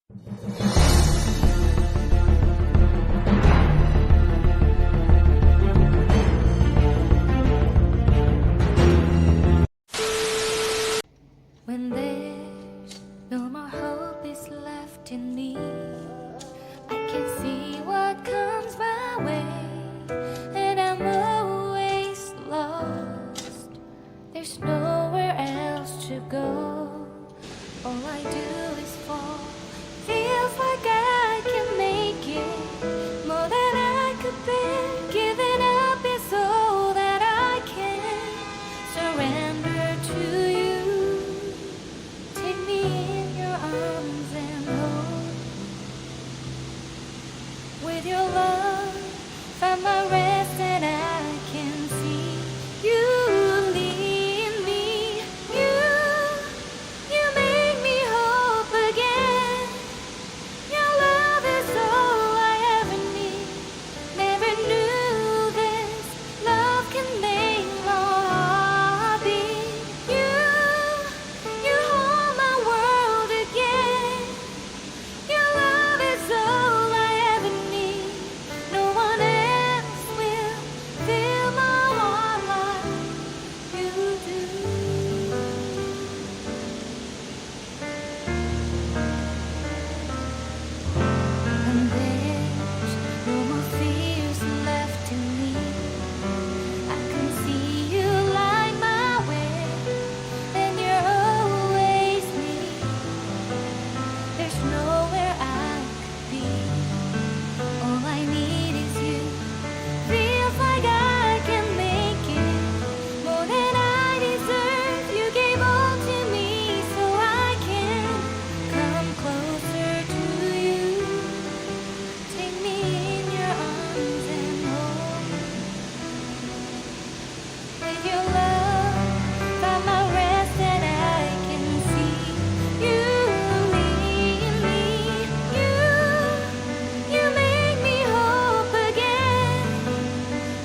When there's no more hope is left in me, I can see what comes my way, and I'm always lost. There's nowhere else to go. All I do is fall. Feels like I can make it more than I could bear. Giving up is all that I can surrender to you. Take me in your arms and hold. With your love, find my rest and I can see you lead me. You make me hope again. Your love is all I ever need. Never knew this love can make my heart beat. You hold my world again. Your love is all I ever need. No one else will fill my heart like you do. And there's no more fears left in me. I can see you light my way, and you're always near. There's nowhere I could be. All I need is you. Feels like I can make it more than I deserve. You gave all to me so I can come closer to you. Take me in your arms and hold me. With your love, find my rest and I can see you lead me. You make me hope again.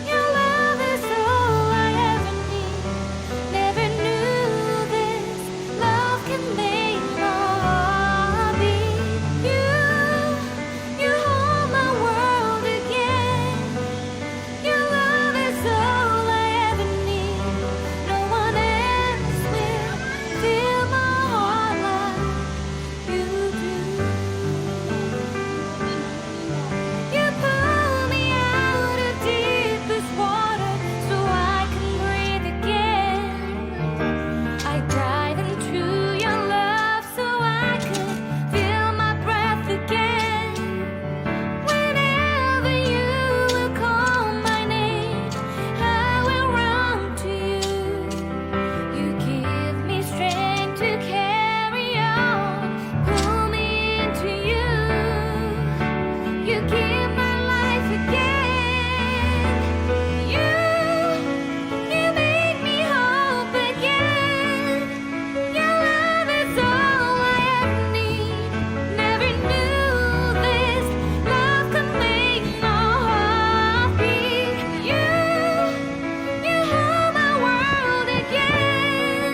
Your love is all I ever need. Never knew this love can make my heart beat. You hold my world again. Your love is all I ever need. No one else will fill my heart like you do. You pull me out of deepest water so I can breathe again. I dive into your love so I could feel my breath again. Whenever you will call my name, I will run to you. You give me strength to carry on. Pull me into you. You give my life again. You make me hope again. Your love is all I ever need. Never knew this love could make my heart beat. You hold my world again.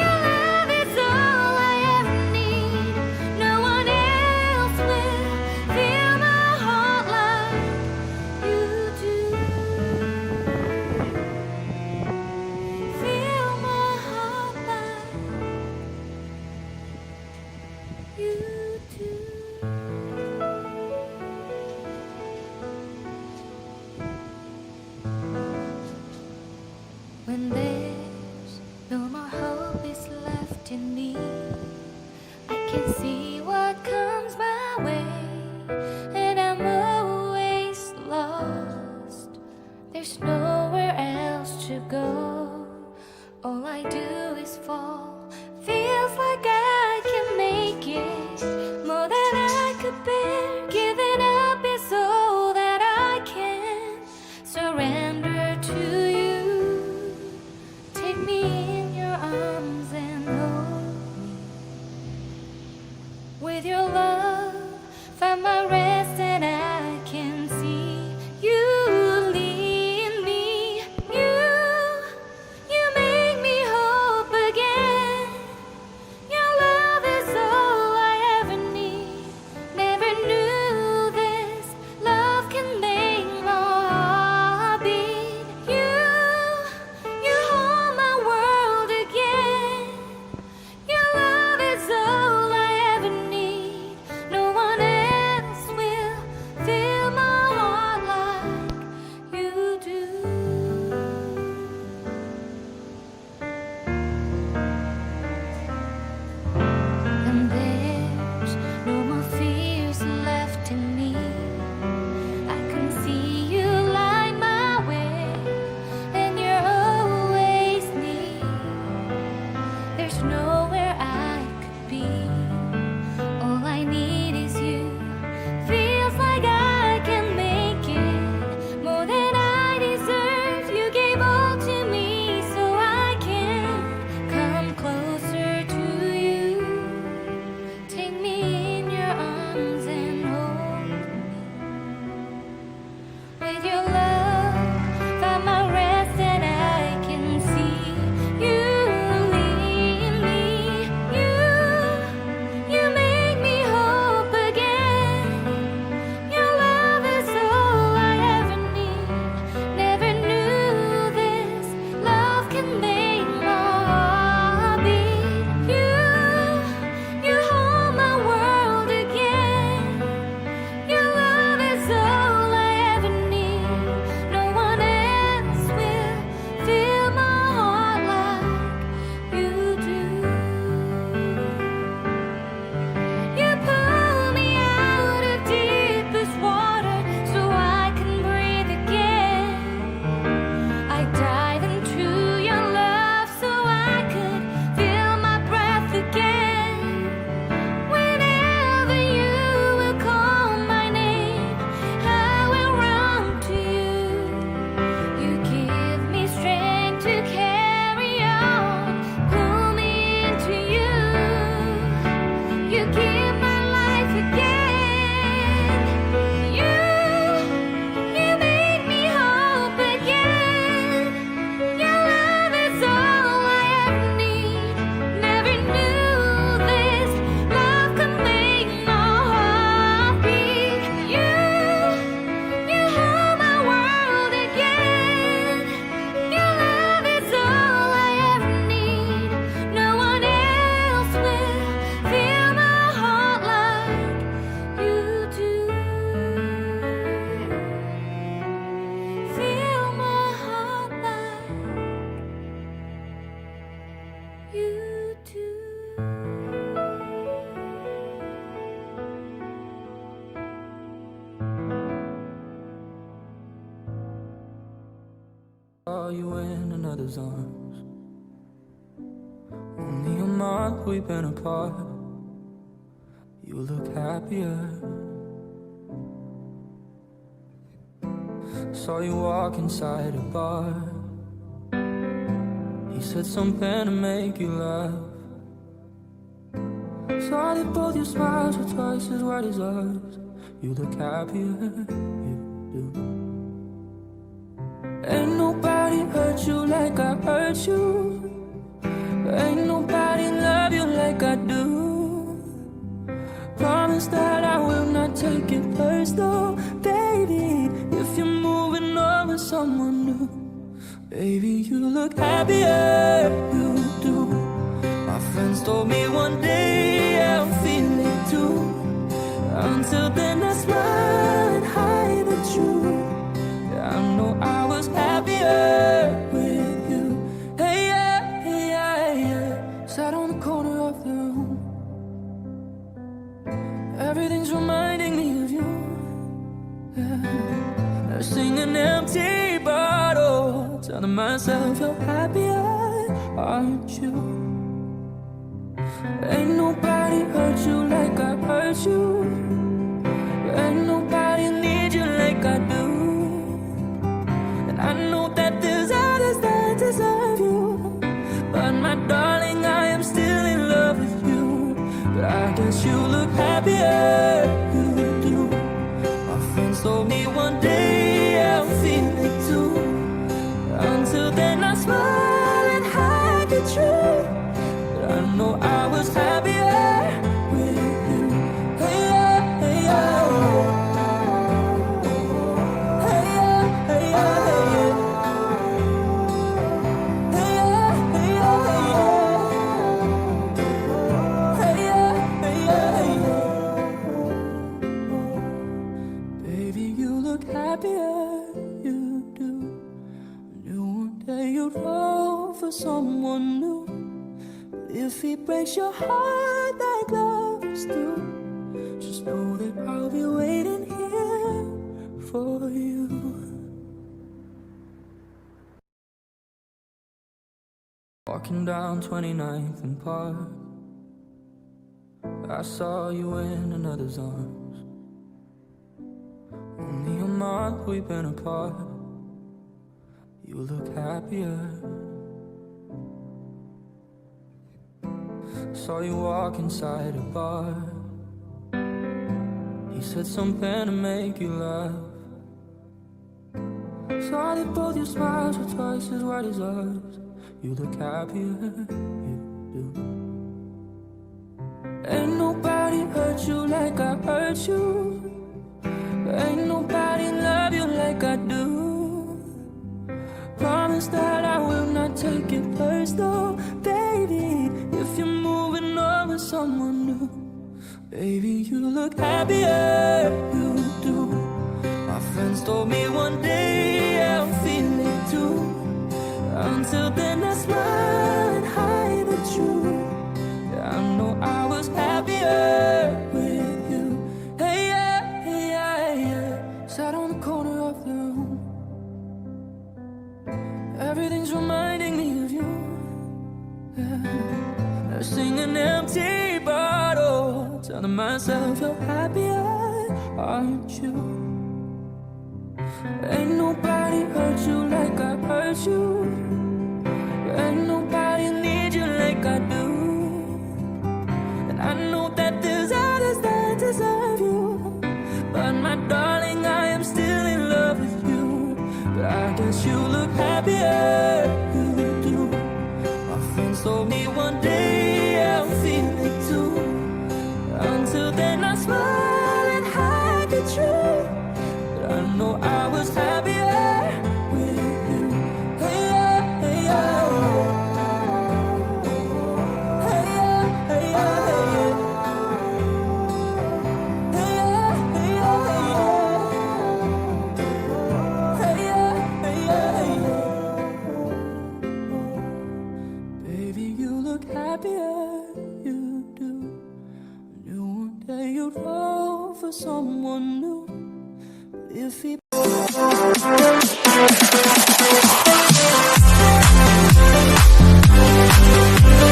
Your love is all I ever need. No one else will fill my heart like you do. Fill my heart like you do. When there's no more hope is left in me, I can see what comes my way, and I'm always lost. There's nowhere else to go. All I do is fall. Feels like I can make it more than I could bear. Giving up is all that I can surrender to you. Take me in your arms and hold me. With your love, find my rest and I can see you lead me. You make me hope again. Your love is all I ever need. you in another's arms. Only a month we've been apart. You look happier. Saw you walk inside a bar. He said something to make you laugh. Saw that both your smiles were twice as wide as ours. You look happier, you do. Ain't nobody hurt you like I hurt you. Ain't nobody love you like I do. Promise that I will not take it personal, baby. If you're moving on with someone new, baby, you look happier, you do. My friends told me one day I'll feel it too. Until then I smile and hide the truth. I know I was happier with you. Hey, yeah, hey, yeah, yeah. Sat on the corner of the room. Everything's reminding me of you. Yeah. Nursing an empty bottle, telling myself you're happier, aren't you? Ain't nobody hurt you like I hurt you. Ain't nobody need you like I do. And I know that there's others that deserve you, but my darling, I am still in love with you. But I guess you look happier, you do. My friends told me one day I'll feel it too. Until then I smile and hide the truth. But I know I was happier with you. Hey, yeah, hey, yeah. Hey, yeah, hey, yeah, hey, yeah. Hey, yeah, hey, yeah, hey, yeah. Hey, yeah, hey, yeah, hey, yeah. Baby, you look happier, you do. Knew one day you'd fall for someone new. If he breaks your heart like lovers do, just know that I'll be waiting here for you. Walking down 29th and Park, I saw you in another's arms. Only a month we've been apart. You look happier. Saw you walk inside a bar. He said something to make you laugh. Saw that both your smiles were twice as wide as ours. You look happier, you do. Ain't nobody hurt you like I hurt you. Ain't nobody love you like I do. Promise that I will not take it personal, baby. If you're moving on with someone new, baby, you look happier, you do. My friends told me one day I'll feel it too. Until then I smile and hide the truth. I know I was happier with you. Hey, yeah, hey, yeah, yeah. Sat on the corner of the room. Everything's reminding me of you. Yeah. Nursing an empty bottle, telling myself you're happier, aren't you? Ain't nobody hurt you like I hurt you. Ain't nobody need you like I do. And I know that there's others that deserve you, but my darling, I am still in love with you. But I guess you look happier, you do. My friends told me one day I'll feel it too. Until then I smile and hide the truth. But I know I was happier with you. Hey, yeah, hey, yeah. Hey, yeah, hey, yeah, hey, yeah. Hey, yeah, hey, yeah, hey, yeah. Hey, yeah, hey, yeah, hey, yeah. Baby, you look happier, you do. Knew one day you'd fall for someone new. If he